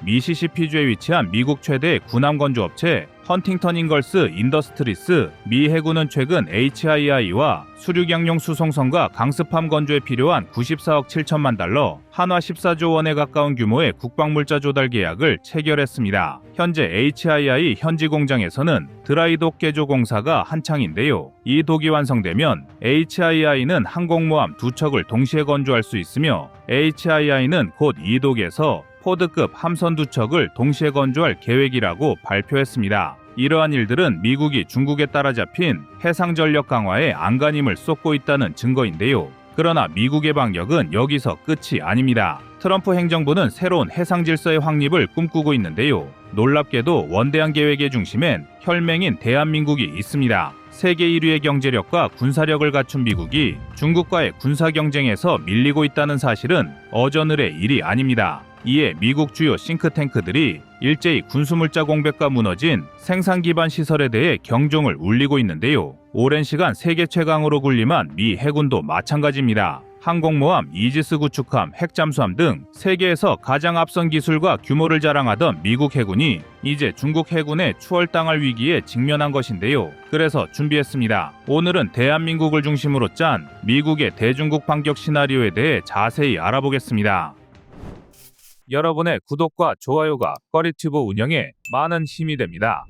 미시시피주에 위치한 미국 최대 군함 건조업체 헌팅턴 잉걸스 인더스트리스. 미 해군은 최근 HII와 수륙양용 수송선과 강습함 건조에 필요한 94억 7천만 달러, 한화 14조 원에 가까운 규모의 국방물자 조달 계약을 체결했습니다. 현재 HII 현지 공장에서는 드라이독 개조 공사가 한창인데요. 이 독이 완성되면 HII는 항공모함 2척을 동시에 건조할 수 있으며 HII는 곧 이 독에서 포드급 함선 2척을 동시에 건조할 계획이라고 발표했습니다. 이러한 일들은 미국이 중국에 따라잡힌 해상 전력 강화에 안간힘을 쏟고 있다는 증거인데요. 그러나 미국의 반격은 여기서 끝이 아닙니다. 트럼프 행정부는 새로운 해상 질서의 확립을 꿈꾸고 있는데요. 놀랍게도 원대한 계획의 중심엔 혈맹인 대한민국이 있습니다. 세계 1위의 경제력과 군사력을 갖춘 미국이 중국과의 군사 경쟁에서 밀리고 있다는 사실은 어저늘의 일이 아닙니다. 이에 미국 주요 싱크탱크들이 일제히 군수물자 공백과 무너진 생산 기반 시설에 대해 경종을 울리고 있는데요. 오랜 시간 세계 최강으로 군림한 미 해군도 마찬가지입니다. 항공모함, 이지스 구축함, 핵잠수함 등 세계에서 가장 앞선 기술과 규모를 자랑하던 미국 해군이 이제 중국 해군에 추월당할 위기에 직면한 것인데요. 그래서 준비했습니다. 오늘은 대한민국을 중심으로 짠 미국의 대중국 반격 시나리오에 대해 자세히 알아보겠습니다. 여러분의 구독과 좋아요가 꺼리튜브 운영에 많은 힘이 됩니다.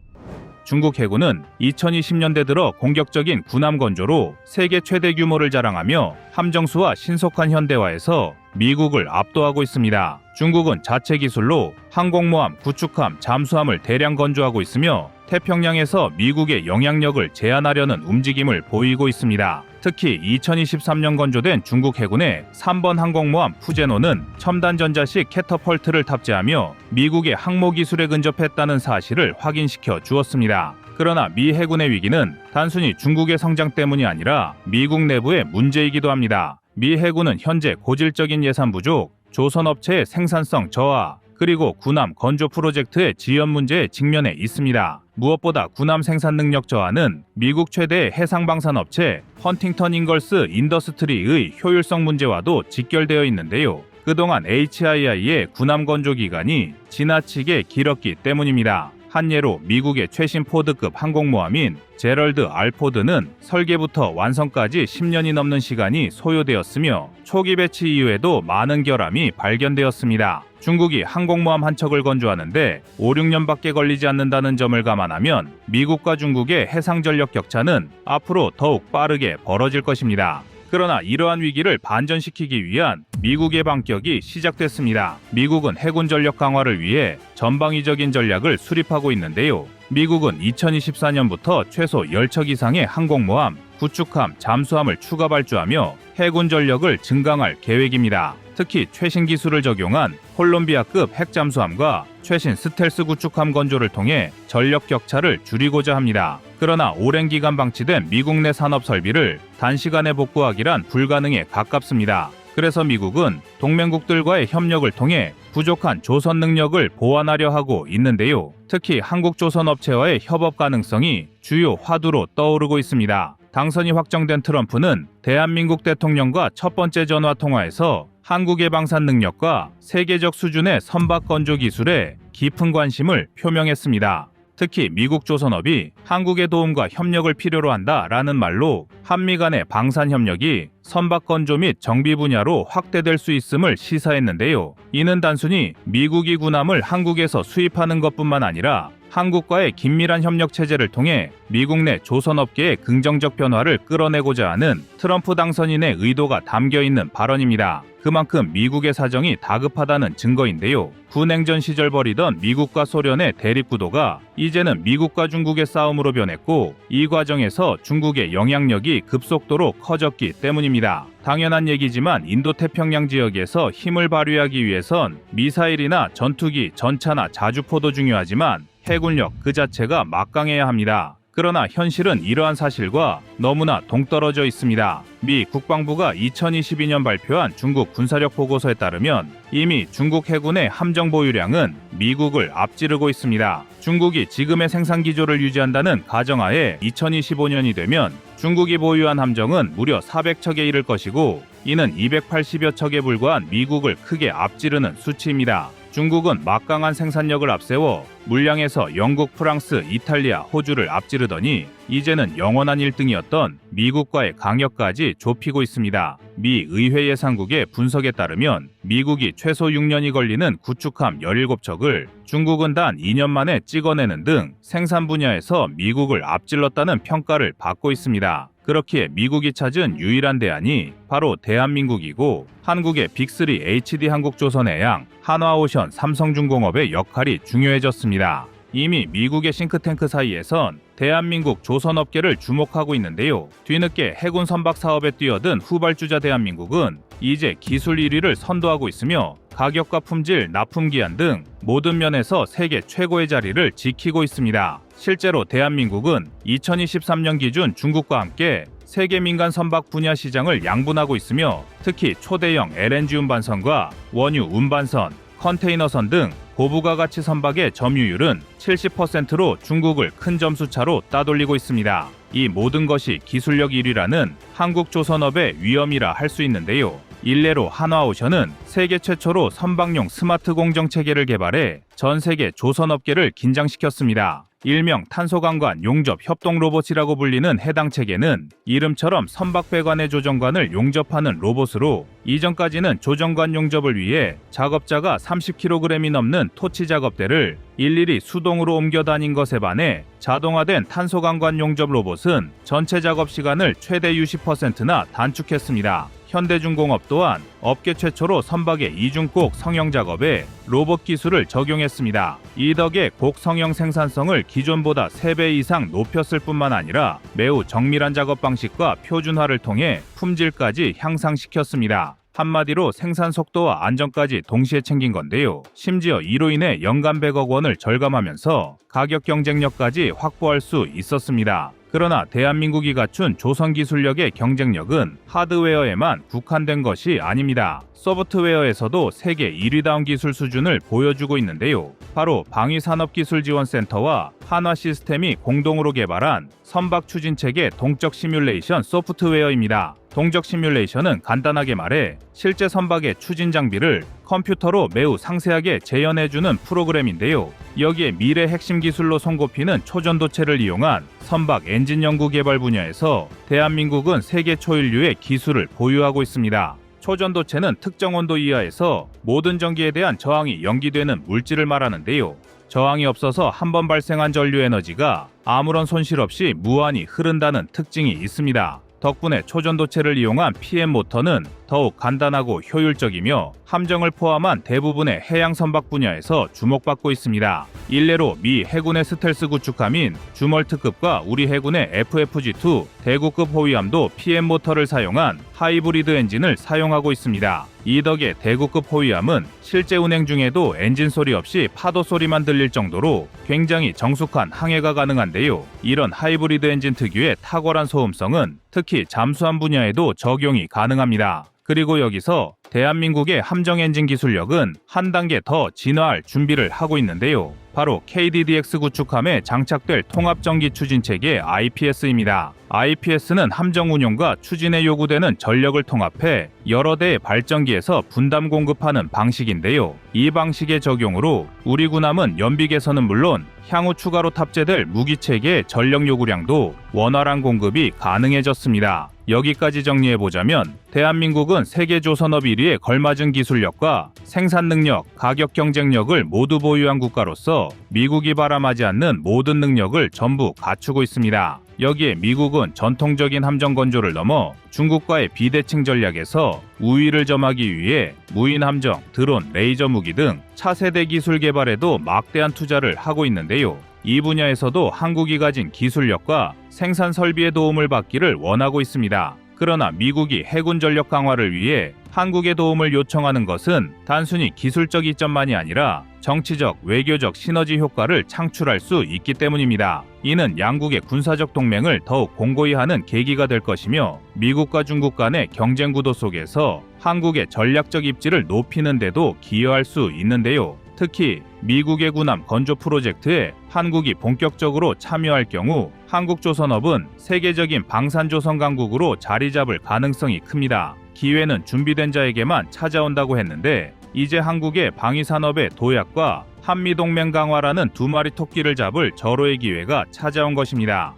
중국 해군은 2020년대 들어 공격적인 군함 건조로 세계 최대 규모를 자랑하며 함정수와 신속한 현대화에서 미국을 압도하고 있습니다. 중국은 자체 기술로 항공모함, 구축함, 잠수함을 대량 건조하고 있으며 태평양에서 미국의 영향력을 제한하려는 움직임을 보이고 있습니다. 특히 2023년 건조된 중국 해군의 3번 항공모함 푸제노는 첨단 전자식 캐터펄트를 탑재하며 미국의 항모 기술에 근접했다는 사실을 확인시켜 주었습니다. 그러나 미 해군의 위기는 단순히 중국의 성장 때문이 아니라 미국 내부의 문제이기도 합니다. 미 해군은 현재 고질적인 예산 부족, 조선업체의 생산성 저하, 그리고 군함 건조 프로젝트의 지연 문제에 직면해 있습니다. 무엇보다 군함 생산 능력 저하는 미국 최대의 해상방산업체 헌팅턴 잉걸스 인더스트리의 효율성 문제와도 직결되어 있는데요. 그동안 HII의 군함 건조 기간이 지나치게 길었기 때문입니다. 한 예로 미국의 최신 포드급 항공모함인 제럴드 R 포드는 설계부터 완성까지 10년이 넘는 시간이 소요되었으며 초기 배치 이후에도 많은 결함이 발견되었습니다. 중국이 항공모함 한 척을 건조하는데 5, 6년밖에 걸리지 않는다는 점을 감안하면 미국과 중국의 해상전력 격차는 앞으로 더욱 빠르게 벌어질 것입니다. 그러나 이러한 위기를 반전시키기 위한 미국의 반격이 시작됐습니다. 미국은 해군 전력 강화를 위해 전방위적인 전략을 수립하고 있는데요. 미국은 2024년부터 최소 10척 이상의 항공모함, 구축함, 잠수함을 추가 발주하며 해군 전력을 증강할 계획입니다. 특히 최신 기술을 적용한 콜롬비아급 핵잠수함과 최신 스텔스 구축함 건조를 통해 전력 격차를 줄이고자 합니다. 그러나 오랜 기간 방치된 미국 내 산업 설비를 단시간에 복구하기란 불가능에 가깝습니다. 그래서 미국은 동맹국들과의 협력을 통해 부족한 조선 능력을 보완하려 하고 있는데요. 특히 한국조선 업체와의 협업 가능성이 주요 화두로 떠오르고 있습니다. 당선이 확정된 트럼프는 대한민국 대통령과 첫 번째 전화 통화에서 한국의 방산 능력과 세계적 수준의 선박 건조 기술에 깊은 관심을 표명했습니다. 특히 미국 조선업이 한국의 도움과 협력을 필요로 한다라는 말로 한미 간의 방산 협력이 선박 건조 및 정비 분야로 확대될 수 있음을 시사했는데요. 이는 단순히 미국이 군함을 한국에서 수입하는 것뿐만 아니라 한국과의 긴밀한 협력 체제를 통해 미국 내 조선업계의 긍정적 변화를 끌어내고자 하는 트럼프 당선인의 의도가 담겨 있는 발언입니다. 그만큼 미국의 사정이 다급하다는 증거인데요. 군행전 시절 벌이던 미국과 소련의 대립 구도가 이제는 미국과 중국의 싸움으로 변했고 이 과정에서 중국의 영향력이 급속도로 커졌기 때문입니다. 당연한 얘기지만 인도태평양 지역에서 힘을 발휘하기 위해선 미사일이나 전투기, 전차나 자주포도 중요하지만 해군력 그 자체가 막강해야 합니다. 그러나 현실은 이러한 사실과 너무나 동떨어져 있습니다. 미 국방부가 2022년 발표한 중국 군사력 보고서에 따르면 이미 중국 해군의 함정 보유량은 미국을 앞지르고 있습니다. 중국이 지금의 생산 기조를 유지한다는 가정하에 2025년이 되면 중국이 보유한 함정은 무려 400척에 이를 것이고 이는 280여 척에 불과한 미국을 크게 앞지르는 수치입니다. 중국은 막강한 생산력을 앞세워 물량에서 영국, 프랑스, 이탈리아, 호주를 앞지르더니 이제는 영원한 1등이었던 미국과의 강역까지 좁히고 있습니다. 미 의회 예산국의 분석에 따르면 미국이 최소 6년이 걸리는 구축함 17척을 중국은 단 2년 만에 찍어내는 등 생산 분야에서 미국을 앞질렀다는 평가를 받고 있습니다. 그렇기에 미국이 찾은 유일한 대안이 바로 대한민국이고 한국의 빅3 HD 한국조선해양, 한화오션, 삼성중공업의 역할이 중요해졌습니다. 이미 미국의 싱크탱크 사이에선 대한민국 조선업계를 주목하고 있는데요. 뒤늦게 해군 선박 사업에 뛰어든 후발주자 대한민국은 이제 기술 1위를 선도하고 있으며 가격과 품질, 납품기한 등 모든 면에서 세계 최고의 자리를 지키고 있습니다. 실제로 대한민국은 2023년 기준 중국과 함께 세계 민간 선박 분야 시장을 양분하고 있으며 특히 초대형 LNG 운반선과 원유 운반선, 컨테이너선 등 고부가 가치 선박의 점유율은 70%로 중국을 큰 점수차로 따돌리고 있습니다. 이 모든 것이 기술력 1위라는 한국조선업의 위엄이라 할 수 있는데요. 일례로 한화오션은 세계 최초로 선박용 스마트 공정 체계를 개발해 전 세계 조선업계를 긴장시켰습니다. 일명 탄소관관 용접 협동 로봇이라고 불리는 해당 체계는 이름처럼 선박 배관의 조정관을 용접하는 로봇으로 이전까지는 조정관 용접을 위해 작업자가 30kg이 넘는 토치 작업대를 일일이 수동으로 옮겨 다닌 것에 반해 자동화된 탄소관관 용접 로봇은 전체 작업 시간을 최대 60%나 단축했습니다. 현대중공업 또한 업계 최초로 선박의 이중곡 성형 작업에 로봇 기술을 적용했습니다. 이 덕에 곡 성형 생산성을 기존보다 3배 이상 높였을 뿐만 아니라 매우 정밀한 작업 방식과 표준화를 통해 품질까지 향상시켰습니다. 한마디로 생산 속도와 안전까지 동시에 챙긴 건데요. 심지어 이로 인해 연간 100억 원을 절감하면서 가격 경쟁력까지 확보할 수 있었습니다. 그러나 대한민국이 갖춘 조선 기술력의 경쟁력은 하드웨어에만 국한된 것이 아닙니다. 소프트웨어에서도 세계 1위다운 기술 수준을 보여주고 있는데요. 바로 방위산업기술지원센터와 한화시스템이 공동으로 개발한 선박 추진체계 동적 시뮬레이션 소프트웨어입니다. 동적 시뮬레이션은 간단하게 말해 실제 선박의 추진 장비를 컴퓨터로 매우 상세하게 재현해주는 프로그램인데요. 여기에 미래 핵심 기술로 손꼽히는 초전도체를 이용한 선박 엔진 연구 개발 분야에서 대한민국은 세계 초일류의 기술을 보유하고 있습니다. 초전도체는 특정 온도 이하에서 모든 전기에 대한 저항이 연기되는 물질을 말하는데요. 저항이 없어서 한번 발생한 전류 에너지가 아무런 손실 없이 무한히 흐른다는 특징이 있습니다. 덕분에 초전도체를 이용한 PM 모터는 더욱 간단하고 효율적이며 함정을 포함한 대부분의 해양 선박 분야에서 주목받고 있습니다. 일례로 미 해군의 스텔스 구축함인 주멀트급과 우리 해군의 FFG-2 대구급 호위함도 PM 모터를 사용한 하이브리드 엔진을 사용하고 있습니다. 이 덕에 대구급 호위함은 실제 운행 중에도 엔진 소리 없이 파도 소리만 들릴 정도로 굉장히 정숙한 항해가 가능한데요. 이런 하이브리드 엔진 특유의 탁월한 소음성은 특히 잠수함 분야에도 적용이 가능합니다. 그리고 여기서 대한민국의 함정 엔진 기술력은 한 단계 더 진화할 준비를 하고 있는데요. 바로 KDDX 구축함에 장착될 통합전기 추진체계 IPS입니다. IPS는 함정 운용과 추진에 요구되는 전력을 통합해 여러 대의 발전기에서 분담 공급하는 방식인데요. 이 방식의 적용으로 우리 군함은 연비 개선은 물론 향후 추가로 탑재될 무기체계의 전력 요구량도 원활한 공급이 가능해졌습니다. 여기까지 정리해보자면 대한민국은 세계 조선업 1위에 걸맞은 기술력과 생산 능력, 가격 경쟁력을 모두 보유한 국가로서 미국이 바람하지 않는 모든 능력을 전부 갖추고 있습니다. 여기에 미국은 전통적인 함정 건조를 넘어 중국과의 비대칭 전략에서 우위를 점하기 위해 무인 함정, 드론, 레이저 무기 등 차세대 기술 개발에도 막대한 투자를 하고 있는데요. 이 분야에서도 한국이 가진 기술력과 생산 설비의 도움을 받기를 원하고 있습니다. 그러나 미국이 해군 전력 강화를 위해 한국의 도움을 요청하는 것은 단순히 기술적 이점만이 아니라 정치적, 외교적 시너지 효과를 창출할 수 있기 때문입니다. 이는 양국의 군사적 동맹을 더욱 공고히 하는 계기가 될 것이며 미국과 중국 간의 경쟁 구도 속에서 한국의 전략적 입지를 높이는 데도 기여할 수 있는데요. 특히 미국의 군함 건조 프로젝트에 한국이 본격적으로 참여할 경우 한국조선업은 세계적인 방산조선 강국으로 자리 잡을 가능성이 큽니다. 기회는 준비된 자에게만 찾아온다고 했는데 이제 한국의 방위산업의 도약과 한미동맹 강화라는 두 마리 토끼를 잡을 절호의 기회가 찾아온 것입니다.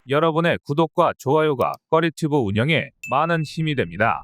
여러분의 구독과 좋아요가 꺼리튜브 운영에 많은 힘이 됩니다.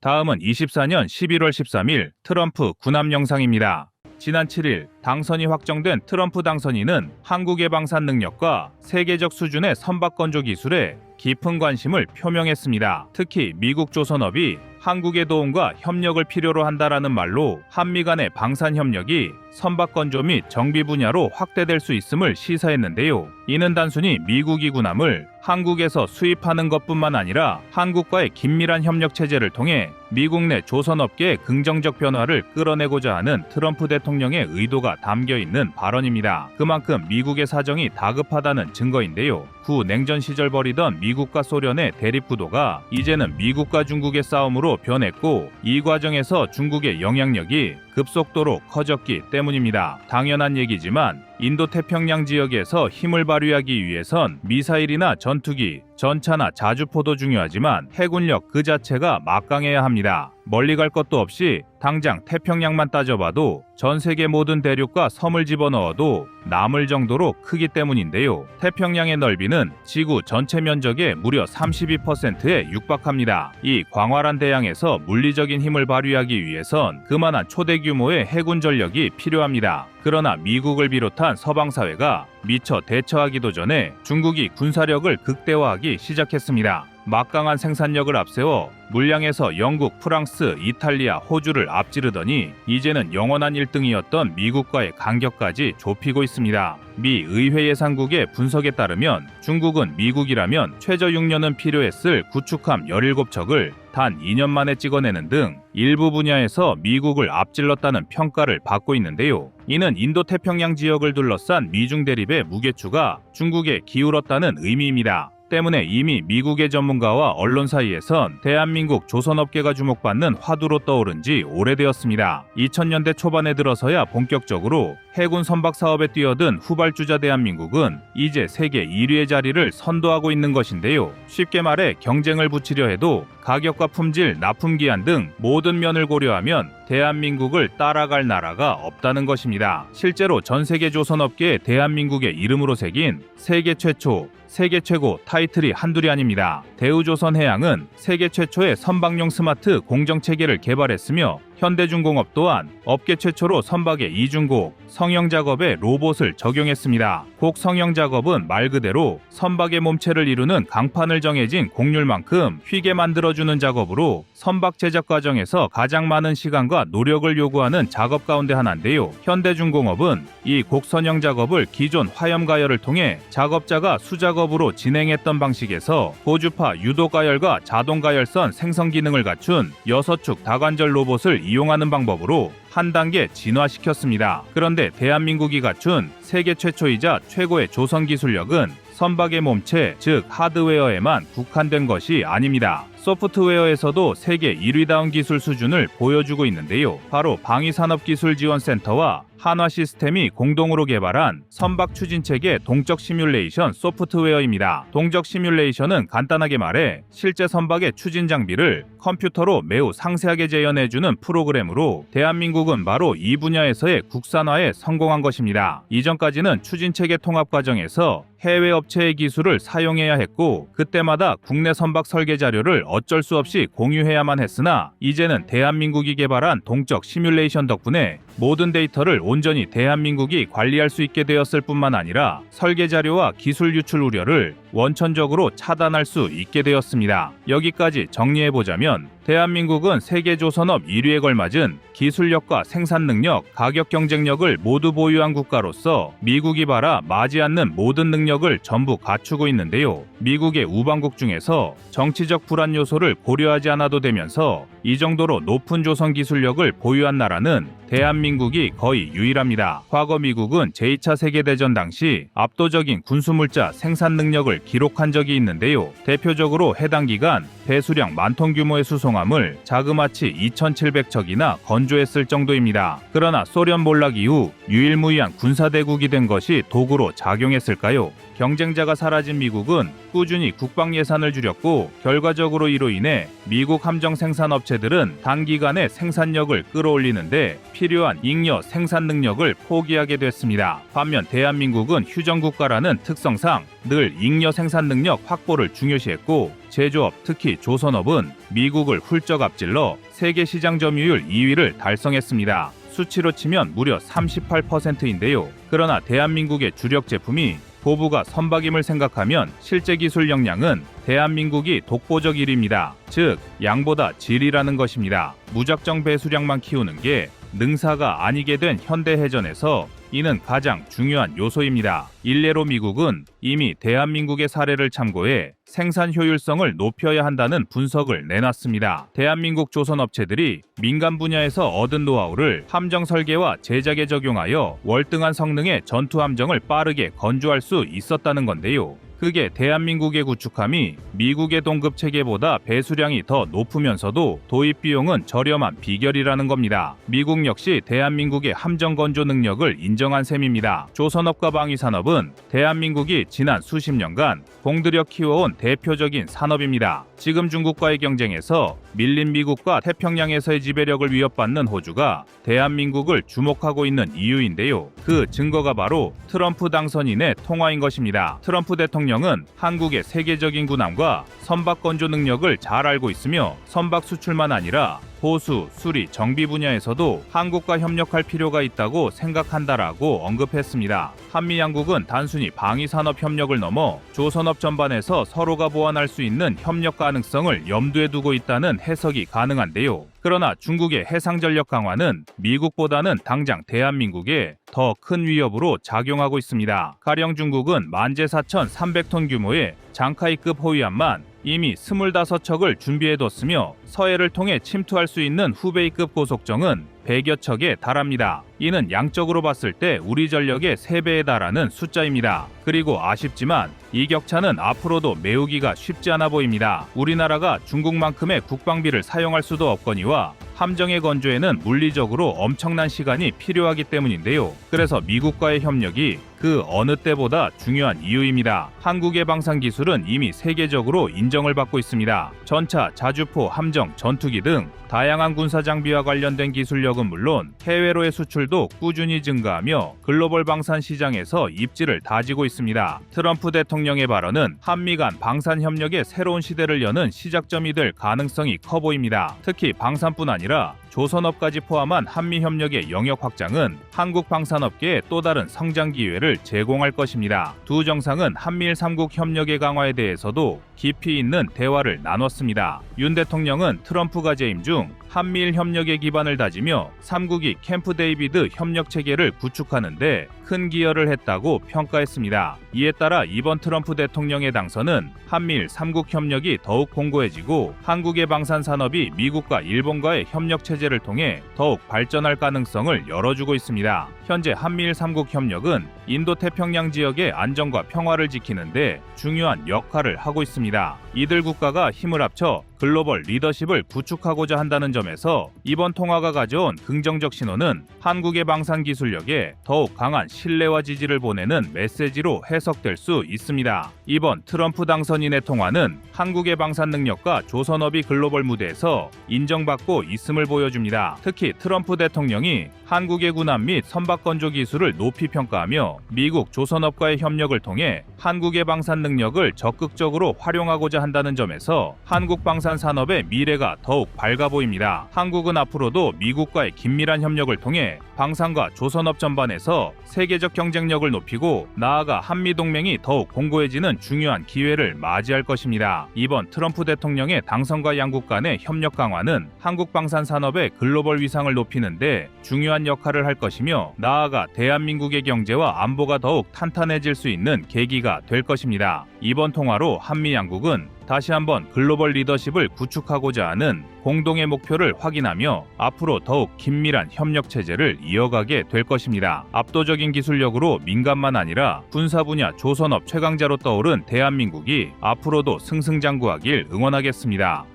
다음은 24년 11월 13일 트럼프 군함 영상입니다. 지난 7일 당선이 확정된 트럼프 당선인은 한국의 방산 능력과 세계적 수준의 선박건조 기술에 깊은 관심을 표명했습니다. 특히 미국 조선업이 한국의 도움과 협력을 필요로 한다라는 말로 한미 간의 방산 협력이 선박건조 및 정비 분야로 확대될 수 있음을 시사했는데요. 이는 단순히 미국이 군함을 한국에서 수입하는 것뿐만 아니라 한국과의 긴밀한 협력 체제를 통해 미국 내 조선업계의 긍정적 변화를 끌어내고자 하는 트럼프 대통령의 의도가 담겨 있는 발언입니다. 그만큼 미국의 사정이 다급하다는 증거인데요. 구 냉전 시절 벌이던 미국과 소련의 대립 구도가 이제는 미국과 중국의 싸움으로 변했고, 이 과정에서 중국의 영향력이 급속도로 커졌기 때문입니다. 당연한 얘기지만 인도태평양 지역에서 힘을 발휘하기 위해선 미사일이나 전투기, 전차나 자주포도 중요하지만 해군력 그 자체가 막강해야 합니다. 멀리 갈 것도 없이 당장 태평양만 따져봐도 전 세계 모든 대륙과 섬을 집어넣어도 남을 정도로 크기 때문인데요. 태평양의 넓이는 지구 전체 면적의 무려 32%에 육박합니다. 이 광활한 대양에서 물리적인 힘을 발휘하기 위해선 그만한 초대 규모의 해군 전력이 필요합니다. 그러나 미국을 비롯한 서방 사회가 미처 대처하기도 전에 중국이 군사력을 극대화하기 시작했습니다. 막강한 생산력을 앞세워 물량에서 영국, 프랑스, 이탈리아, 호주를 앞지르더니 이제는 영원한 1등이었던 미국과의 간격까지 좁히고 있습니다. 미 의회 예산국의 분석에 따르면 중국은 미국이라면 최저 6년은 필요했을 구축함 17척을 단 2년 만에 찍어내는 등 일부 분야에서 미국을 앞질렀다는 평가를 받고 있는데요. 이는 인도태평양 지역을 둘러싼 미중 대립의 무게추가 중국에 기울었다는 의미입니다. 때문에 이미 미국의 전문가와 언론 사이에선 대한민국 조선업계가 주목받는 화두로 떠오른 지 오래되었습니다. 2000년대 초반에 들어서야 본격적으로 해군 선박 사업에 뛰어든 후발주자 대한민국은 이제 세계 1위의 자리를 선도하고 있는 것인데요. 쉽게 말해 경쟁을 붙이려 해도 가격과 품질, 납품기한 등 모든 면을 고려하면 대한민국을 따라갈 나라가 없다는 것입니다. 실제로 전 세계 조선업계에 대한민국의 이름으로 새긴 세계 최초, 세계 최고 타이틀이 한둘이 아닙니다. 대우조선해양은 세계 최초의 선박용 스마트 공정체계를 개발했으며 현대중공업 또한 업계 최초로 선박의 이중곡, 성형 작업에 로봇을 적용했습니다. 곡 성형 작업은 말 그대로 선박의 몸체를 이루는 강판을 정해진 곡률만큼 휘게 만들어주는 작업으로 선박 제작 과정에서 가장 많은 시간과 노력을 요구하는 작업 가운데 하나인데요. 현대중공업은 이 곡 선형 작업을 기존 화염 가열을 통해 작업자가 수작업으로 진행했던 방식에서 고주파 유도 가열과 자동 가열선 생성 기능을 갖춘 6축 다관절 로봇을 이용하는 방법으로 한 단계 진화시켰습니다. 그런데 대한민국이 갖춘 세계 최초이자 최고의 조선 기술력은 선박의 몸체, 즉 하드웨어에만 국한된 것이 아닙니다. 소프트웨어에서도 세계 1위다운 기술 수준을 보여주고 있는데요. 바로 방위산업기술지원센터와 한화시스템이 공동으로 개발한 선박 추진체계 동적 시뮬레이션 소프트웨어입니다. 동적 시뮬레이션은 간단하게 말해 실제 선박의 추진 장비를 컴퓨터로 매우 상세하게 재현해주는 프로그램으로 대한민국은 바로 이 분야에서의 국산화에 성공한 것입니다. 이전까지는 추진체계 통합 과정에서 해외 업체의 기술을 사용해야 했고 그때마다 국내 선박 설계 자료를 어쩔 수 없이 공유해야만 했으나 이제는 대한민국이 개발한 동적 시뮬레이션 덕분에 모든 데이터를 온전히 대한민국이 관리할 수 있게 되었을 뿐만 아니라 설계 자료와 기술 유출 우려를 원천적으로 차단할 수 있게 되었습니다. 여기까지 정리해보자면 대한민국은 세계 조선업 1위에 걸맞은 기술력과 생산 능력, 가격 경쟁력을 모두 보유한 국가로서 미국이 바라 마지 않는 모든 능력을 전부 갖추고 있는데요. 미국의 우방국 중에서 정치적 불안 요소를 고려하지 않아도 되면서 이 정도로 높은 조선 기술력을 보유한 나라는 대한민국이 거의 유일합니다. 과거 미국은 제2차 세계대전 당시 압도적인 군수물자 생산 능력을 기록한 적이 있는데요. 대표적으로 해당 기간 배수량 만톤 규모의 수송함을 자그마치 2,700척이나 건조했을 정도입니다. 그러나 소련 몰락 이후 유일무이한 군사대국이 된 것이 도구로 작용했을까요? 경쟁자가 사라진 미국은 꾸준히 국방 예산을 줄였고 결과적으로 이로 인해 미국 함정 생산 업체들은 단기간에 생산력을 끌어올리는데 필요한 잉여 생산 능력을 포기하게 됐습니다. 반면 대한민국은 휴전 국가라는 특성상 늘 잉여 생산 능력 확보를 중요시했고 제조업, 특히 조선업은 미국을 훌쩍 앞질러 세계 시장 점유율 2위를 달성했습니다. 수치로 치면 무려 38%인데요. 그러나 대한민국의 주력 제품이 보부가 선박임을 생각하면 실제 기술 역량은 대한민국이 독보적 1위입니다. 즉, 양보다 질이라는 것입니다. 무작정 배수량만 키우는 게 능사가 아니게 된 현대해전에서 이는 가장 중요한 요소입니다. 일례로 미국은 이미 대한민국의 사례를 참고해 생산 효율성을 높여야 한다는 분석을 내놨습니다. 대한민국 조선업체들이 민간 분야에서 얻은 노하우를 함정 설계와 제작에 적용하여 월등한 성능의 전투함정을 빠르게 건조할 수 있었다는 건데요. 그게 대한민국의 구축함이 미국의 동급 체계보다 배수량이 더 높으면서도 도입 비용은 저렴한 비결이라는 겁니다. 미국 역시 대한민국의 함정 건조 능력을 인정한 셈입니다. 조선업과 방위산업은 대한민국이 지난 수십 년간 공들여 키워온 대표적인 산업입니다. 지금 중국과의 경쟁에서 밀린 미국과 태평양에서의 지배력을 위협받는 호주가 대한민국을 주목하고 있는 이유인데요. 그 증거가 바로 트럼프 당선인의 통화인 것입니다. 트럼프 대통령은 한국의 세계적인 군함과 선박 건조 능력을 잘 알고 있으며 선박 수출만 아니라 보수, 수리, 정비 분야에서도 한국과 협력할 필요가 있다고 생각한다라고 언급했습니다. 한미 양국은 단순히 방위산업 협력을 넘어 조선업 전반에서 서로가 보완할 수 있는 협력 가능성을 염두에 두고 있다는 해석이 가능한데요. 그러나 중국의 해상전력 강화는 미국보다는 당장 대한민국에 더 큰 위협으로 작용하고 있습니다. 가령 중국은 만재 4,300톤 규모의 장카이급 호위함만 이미 25척을 준비해뒀으며 서해를 통해 침투할 수 있는 후베이급 고속정은 100여 척에 달합니다. 이는 양적으로 봤을 때 우리 전력의 3배에 달하는 숫자입니다. 그리고 아쉽지만 이 격차는 앞으로도 메우기가 쉽지 않아 보입니다. 우리나라가 중국만큼의 국방비를 사용할 수도 없거니와 함정의 건조에는 물리적으로 엄청난 시간이 필요하기 때문인데요. 그래서 미국과의 협력이 그 어느 때보다 중요한 이유입니다. 한국의 방산 기술은 이미 세계적으로 인정을 받고 있습니다. 전차, 자주포, 함정, 전투기 등 다양한 군사 장비와 관련된 기술력은 물론 해외로의 수출도 꾸준히 증가하며 글로벌 방산 시장에서 입지를 다지고 있습니다. 트럼프 대통령의 발언은 한미 간 방산 협력의 새로운 시대를 여는 시작점이 될 가능성이 커 보입니다. 특히 방산뿐 아니라 조선업까지 포함한 한미 협력의 영역 확장은 한국 방산업계에 또 다른 성장 기회를 제공할 것입니다. 두 정상은 한미일 3국 협력의 강화에 대해서도 깊이 있는 대화를 나눴습니다. 윤 대통령은 트럼프가 재임 중 한미일 협력의 기반을 다지며 3국이 캠프 데이비드 협력 체계를 구축하는 데 큰 기여를 했다고 평가했습니다. 이에 따라 이번 트럼프 대통령의 당선은 한미일 3국 협력이 더욱 공고해지고 한국의 방산 산업이 미국과 일본과의 협력 체제를 통해 더욱 발전할 가능성을 열어주고 있습니다. 현재 한미일 3국 협력은 인도태평양 지역의 안정과 평화를 지키는 데 중요한 역할을 하고 있습니다. 이들 국가가 힘을 합쳐 글로벌 리더십을 구축하고자 한다는 점에서 이번 통화가 가져온 긍정적 신호는 한국의 방산 기술력에 더욱 강한 신뢰와 지지를 보내는 메시지로 해석될 수 있습니다. 이번 트럼프 당선인의 통화는 한국의 방산 능력과 조선업이 글로벌 무대에서 인정받고 있음을 보여줍니다. 특히 트럼프 대통령이 한국의 군함 및 선박 건조 기술을 높이 평가하며 미국 조선업과의 협력을 통해 한국의 방산 능력을 적극적으로 활용하고자 한다는 점에서 한국 방산 산업의 미래가 더욱 밝아 보입니다. 한국은 앞으로도 미국과의 긴밀한 협력을 통해 방산과 조선업 전반에서 세계적 경쟁력을 높이고 나아가 한미 동맹이 더욱 공고해지는 중요한 기회를 맞이할 것입니다. 이번 트럼프 대통령의 당선과 양국 간의 협력 강화는 한국 방산 산업의 글로벌 위상을 높이는 데 중요한 역할을 할 것이며 나아가 대한민국의 경제와 안보가 더욱 탄탄해질 수 있는 계기가 될 것입니다. 이번 통화로 한미 양국은 다시 한번 글로벌 리더십을 구축하고자 하는 공동의 목표를 확인하며 앞으로 더욱 긴밀한 협력 체제를 이어가게 될 것입니다. 압도적인 기술력으로 민간만 아니라 군사 분야 조선업 최강자로 떠오른 대한민국이 앞으로도 승승장구하길 응원하겠습니다.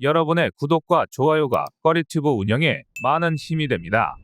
여러분의 구독과 좋아요가 꺼리튜브 운영에 많은 힘이 됩니다.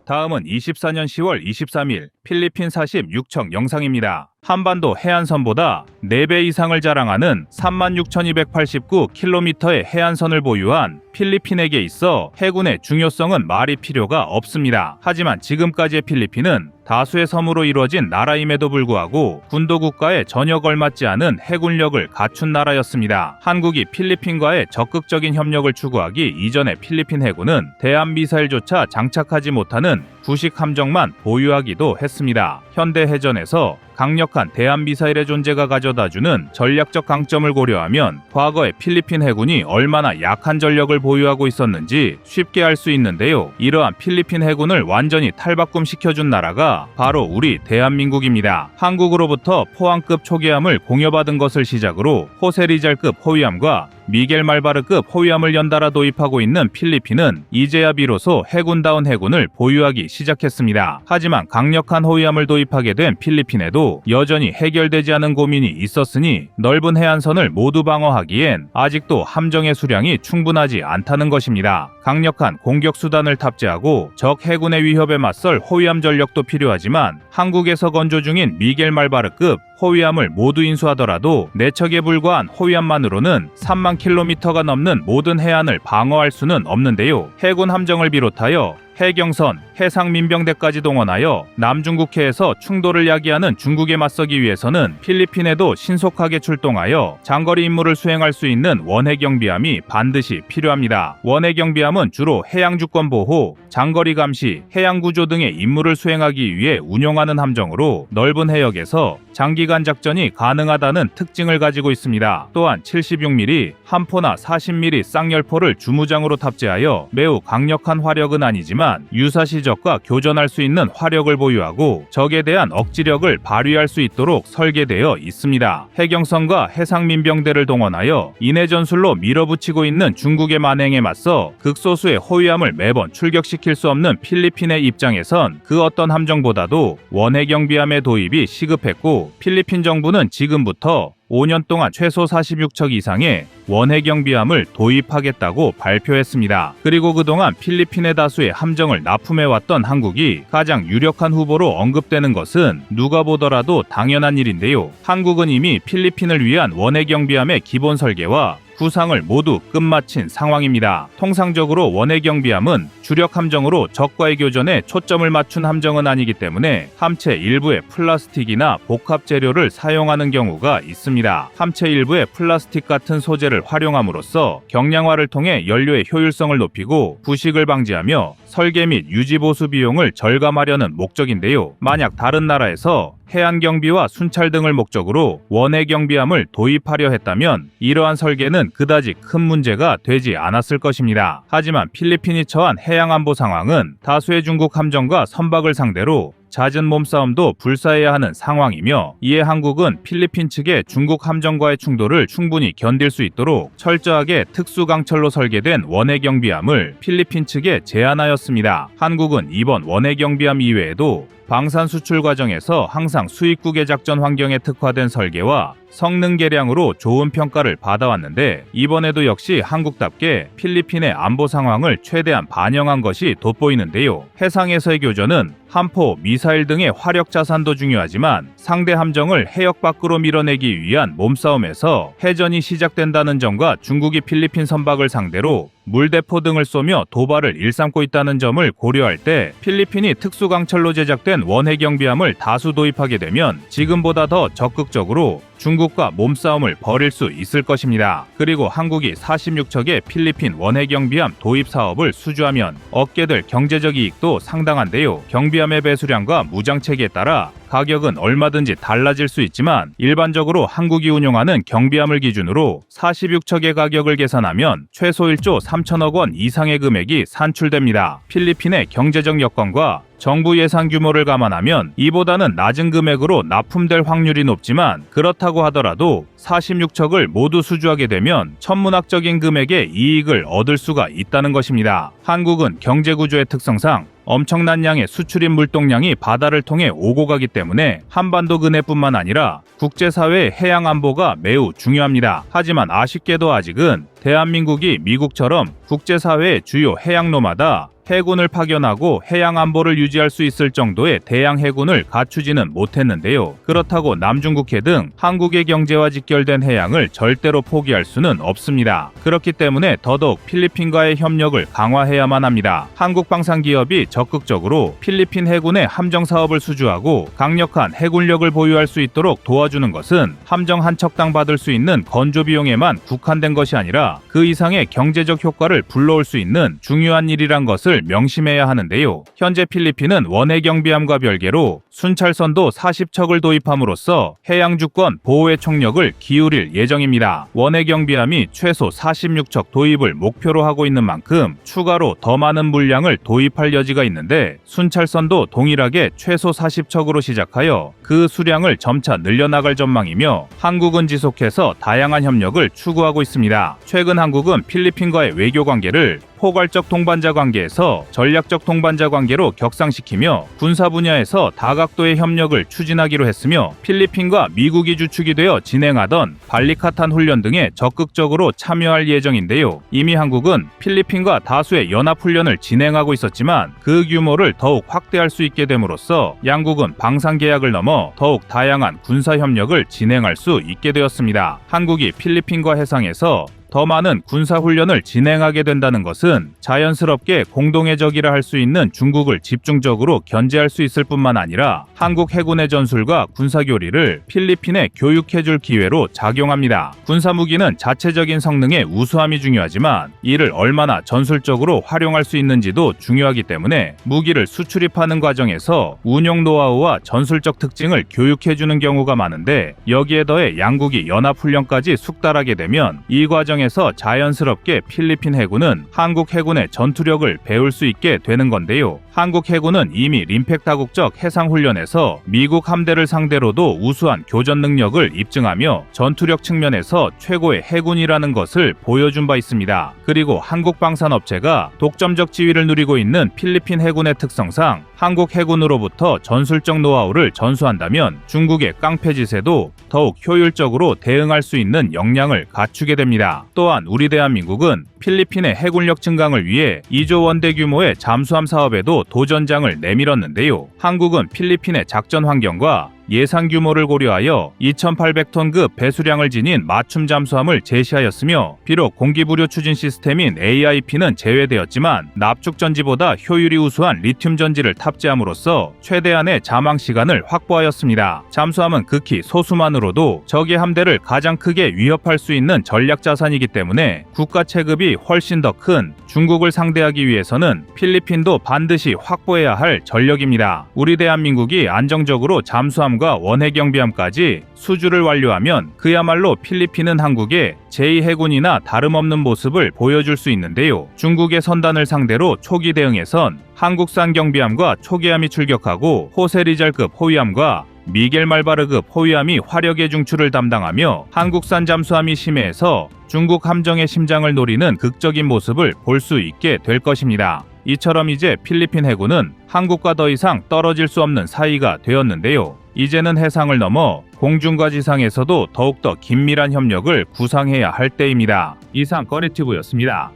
다음은 24년 10월 23일 필리핀 46척 영상입니다. 한반도 해안선보다 4배 이상을 자랑하는 36,289km의 해안선을 보유한 필리핀에게 있어 해군의 중요성은 말이 필요가 없습니다. 하지만 지금까지의 필리핀은 다수의 섬으로 이루어진 나라임에도 불구하고 군도 국가에 전혀 걸맞지 않은 해군력을 갖춘 나라였습니다. 한국이 필리핀과의 적극적인 협력을 추구하기 이전에 필리핀 해군은 대한미사일조차 장착하지 못하는 구식 함정만 보유하기도 했습니다. 현대해전에서 강력한 대한미사일의 존재가 가져다주는 전략적 강점을 고려하면 과거에 필리핀 해군이 얼마나 약한 전력을 보유하고 있었는지 쉽게 알 수 있는데요. 이러한 필리핀 해군을 완전히 탈바꿈시켜준 나라가 바로 우리 대한민국입니다. 한국으로부터 포항급 초계함을 공여받은 것을 시작으로 호세리잘급 호위함과 미겔 말바르급 호위함을 연달아 도입하고 있는 필리핀은 이제야 비로소 해군다운 해군을 보유하기 시작했습니다. 하지만 강력한 호위함을 도입하게 된 필리핀에도 여전히 해결되지 않은 고민이 있었으니 넓은 해안선을 모두 방어하기엔 아직도 함정의 수량이 충분하지 않다는 것입니다. 강력한 공격 수단을 탑재하고 적 해군의 위협에 맞설 호위함 전력도 필요하지만 한국에서 건조 중인 미겔 말바르급 호위함을 모두 인수하더라도 4척에 불과한 호위함만으로는 3만 킬로미터가 넘는 모든 해안을 방어할 수는 없는데요. 해군 함정을 비롯하여 해경선, 해상민병대까지 동원하여 남중국해에서 충돌을 야기하는 중국에 맞서기 위해서는 필리핀에도 신속하게 출동하여 장거리 임무를 수행할 수 있는 원해경비함이 반드시 필요합니다. 원해경비함은 주로 해양주권 보호, 장거리 감시, 해양구조 등의 임무를 수행하기 위해 운용하는 함정으로 넓은 해역에서 장기간 작전이 가능하다는 특징을 가지고 있습니다. 또한 76mm, 함포나 40mm 쌍열포를 주무장으로 탑재하여 매우 강력한 화력은 아니지만 유사시적과 교전할 수 있는 화력을 보유하고 적에 대한 억지력을 발휘할 수 있도록 설계되어 있습니다. 해경선과 해상민병대를 동원하여 인해 전술로 밀어붙이고 있는 중국의 만행에 맞서 극소수의 호위함을 매번 출격시킬 수 없는 필리핀의 입장에선 그 어떤 함정보다도 원해경비함의 도입이 시급했고 필리핀 정부는 지금부터 5년 동안 최소 46척 이상의 원해경비함을 도입하겠다고 발표했습니다. 그리고 그동안 필리핀의 다수의 함정을 납품해왔던 한국이 가장 유력한 후보로 언급되는 것은 누가 보더라도 당연한 일인데요. 한국은 이미 필리핀을 위한 원해경비함의 기본 설계와 구상을 모두 끝마친 상황입니다. 통상적으로 원해경비함은 주력 함정으로 적과의 교전에 초점을 맞춘 함정은 아니기 때문에 함체 일부에 플라스틱이나 복합 재료를 사용하는 경우가 있습니다. 함체 일부에 플라스틱 같은 소재를 활용함으로써 경량화를 통해 연료의 효율성을 높이고 부식을 방지하며 설계 및 유지 보수 비용을 절감하려는 목적인데요. 만약 다른 나라에서 해안경비와 순찰 등을 목적으로 원해경비함을 도입하려 했다면 이러한 설계는 그다지 큰 문제가 되지 않았을 것입니다. 하지만 필리핀이 처한 해양안보 상황은 다수의 중국 함정과 선박을 상대로 잦은 몸싸움도 불사해야 하는 상황이며 이에 한국은 필리핀 측의 중국 함정과의 충돌을 충분히 견딜 수 있도록 철저하게 특수강철로 설계된 원해경비함을 필리핀 측에 제안하였습니다. 한국은 이번 원해경비함 이외에도 방산 수출 과정에서 항상 수입국의 작전 환경에 특화된 설계와 성능 개량으로 좋은 평가를 받아왔는데 이번에도 역시 한국답게 필리핀의 안보 상황을 최대한 반영한 것이 돋보이는데요. 해상에서의 교전은 함포, 미사일 등의 화력 자산도 중요하지만 상대 함정을 해역 밖으로 밀어내기 위한 몸싸움에서 해전이 시작된다는 점과 중국이 필리핀 선박을 상대로 물대포 등을 쏘며 도발을 일삼고 있다는 점을 고려할 때 필리핀이 특수강철로 제작된 원해경비함을 다수 도입하게 되면 지금보다 더 적극적으로 중국과 몸싸움을 벌일 수 있을 것입니다. 그리고 한국이 46척의 필리핀 원해경비함 도입 사업을 수주하면 얻게 될 경제적 이익도 상당한데요. 경비함의 배수량과 무장체계에 따라 가격은 얼마든지 달라질 수 있지만 일반적으로 한국이 운용하는 경비함을 기준으로 46척의 가격을 계산하면 최소 1조 3천억 원 이상의 금액이 산출됩니다. 필리핀의 경제적 여건과 정부 예산 규모를 감안하면 이보다는 낮은 금액으로 납품될 확률이 높지만 그렇다고 하더라도 46척을 모두 수주하게 되면 천문학적인 금액의 이익을 얻을 수가 있다는 것입니다. 한국은 경제구조의 특성상 엄청난 양의 수출입 물동량이 바다를 통해 오고 가기 때문에 한반도 근해뿐만 아니라 국제사회의 해양 안보가 매우 중요합니다. 하지만 아쉽게도 아직은 대한민국이 미국처럼 국제사회의 주요 해양로마다 해군을 파견하고 해양 안보를 유지할 수 있을 정도의 대양 해군을 갖추지는 못했는데요. 그렇다고 남중국해 등 한국의 경제와 직결된 해양을 절대로 포기할 수는 없습니다. 그렇기 때문에 더더욱 필리핀과의 협력을 강화해야만 합니다. 한국 방산기업이 적극적으로 필리핀 해군의 함정 사업을 수주하고 강력한 해군력을 보유할 수 있도록 도와주는 것은 함정 한 척당 받을 수 있는 건조 비용에만 국한된 것이 아니라 그 이상의 경제적 효과를 불러올 수 있는 중요한 일이란 것을 명심해야 하는데요. 현재 필리핀은 원해 경비함과 별개로 순찰선도 40척을 도입함으로써 해양 주권 보호의 총력을 기울일 예정입니다. 원해 경비함이 최소 46척 도입을 목표로 하고 있는 만큼 추가로 더 많은 물량을 도입할 여지가 있는데 순찰선도 동일하게 최소 40척으로 시작하여 그 수량을 점차 늘려나갈 전망이며 한국은 지속해서 다양한 협력을 추구하고 있습니다. 최근 한국은 필리핀과의 외교 관계를 포괄적 동반자 관계에서 전략적 동반자 관계로 격상시키며 군사 분야에서 다각도의 협력을 추진하기로 했으며 필리핀과 미국이 주축이 되어 진행하던 발리카탄 훈련 등에 적극적으로 참여할 예정인데요. 이미 한국은 필리핀과 다수의 연합훈련을 진행하고 있었지만 그 규모를 더욱 확대할 수 있게 됨으로써 양국은 방산 계약을 넘어 더욱 다양한 군사 협력을 진행할 수 있게 되었습니다. 한국이 필리핀과 해상에서 더 많은 군사훈련을 진행하게 된다는 것은 자연스럽게 공동의 적이라 할 수 있는 중국을 집중적으로 견제할 수 있을 뿐만 아니라 한국 해군의 전술과 군사교리를 필리핀에 교육해줄 기회로 작용합니다. 군사무기는 자체적인 성능의 우수함이 중요하지만 이를 얼마나 전술적으로 활용할 수 있는지도 중요하기 때문에 무기를 수출입하는 과정에서 운용 노하우와 전술적 특징을 교육해주는 경우가 많은데 여기에 더해 양국이 연합훈련까지 숙달하게 되면 이 과정에서 자연스럽게 필리핀 해군은 한국 해군의 전투력을 배울 수 있게 되는 건데요. 한국 해군은 이미 림팩 다국적 해상훈련에서 미국 함대를 상대로도 우수한 교전 능력을 입증하며 전투력 측면에서 최고의 해군이라는 것을 보여준 바 있습니다. 그리고 한국 방산업체가 독점적 지위를 누리고 있는 필리핀 해군의 특성상 한국 해군으로부터 전술적 노하우를 전수한다면 중국의 깡패짓에도 더욱 효율적으로 대응할 수 있는 역량을 갖추게 됩니다. 또한 우리 대한민국은 필리핀의 해군력 증강을 위해 2조 원대 규모의 잠수함 사업에도 도전장을 내밀었는데요. 한국은 필리핀의 작전 환경과 예산 규모를 고려하여 2,800톤급 배수량을 지닌 맞춤 잠수함을 제시하였으며 비록 공기부료 추진 시스템인 AIP는 제외되었지만 납축 전지보다 효율이 우수한 리튬 전지를 탑재함으로써 최대한의 잠항 시간을 확보하였습니다. 잠수함은 극히 소수만으로도 적의 함대를 가장 크게 위협할 수 있는 전략 자산이기 때문에 국가 체급이 훨씬 더 큰 중국을 상대하기 위해서는 필리핀도 반드시 확보해야 할 전력입니다. 우리 대한민국이 안정적으로 잠수함과 원해 경비함까지 수주를 완료하면 그야말로 필리핀은 한국의 제2해군이나 다름없는 모습을 보여줄 수 있는데요. 중국의 선단을 상대로 초기 대응에선 한국산 경비함과 초계함이 출격하고 호세리잘급 호위함과 미겔 말바르급 호위함이 화력의 중추를 담당하며 한국산 잠수함이 심해해서 중국 함정의 심장을 노리는 극적인 모습을 볼 수 있게 될 것입니다. 이처럼 이제 필리핀 해군은 한국과 더 이상 떨어질 수 없는 사이가 되었는데요. 이제는 해상을 넘어 공중과 지상에서도 더욱더 긴밀한 협력을 구상해야 할 때입니다. 이상 꺼리튜브였습니다.